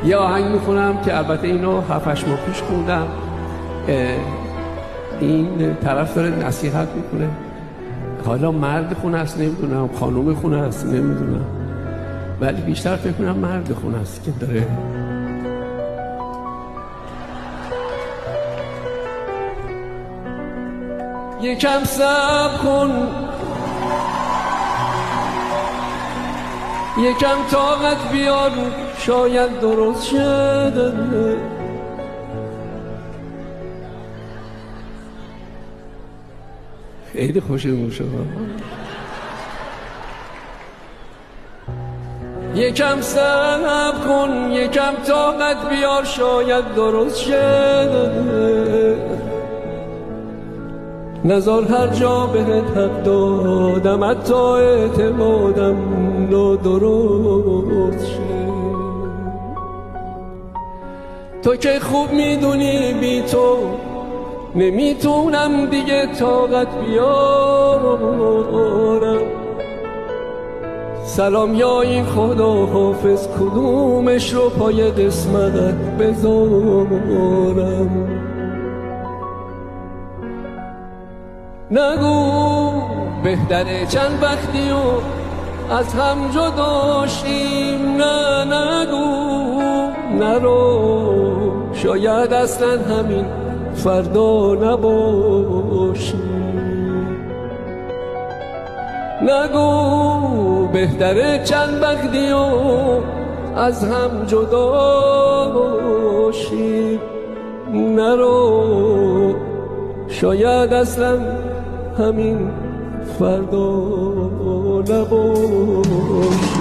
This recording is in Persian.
یه آهنگ میخونم که البته اینو 7-8 ماه پیش خوندم. این طرف داره نصیحت میکنه، حالا مرد خونه است نمیدونم، خانوم خونه است نمیدونم، ولی بیشتر فکر کنم مرد خونه است که داره. یکم صبر کن، یکم طاقت بیار، شاید درست شده. خیلی خوشمون شد. یکم صبر کن، یکم طاقت بیار، شاید درست شده. نزار هر جا بهت حق دادم، حتی اعتمادم درست شد. تو که خوب میدونی بی تو نمیتونم دیگه طاقت بیارم. سلام یا این خدا حافظ، کدومش رو پای قسمتت بذارم. نگو بهتره چند وقتی و از هم جدا شیم، نه نگو نرو، شاید اصلا همین فردا نباشیم. نگو بهتره چند وقتی و از هم جدا شیم، نرو، شاید اصلا همین فردا نباشیم.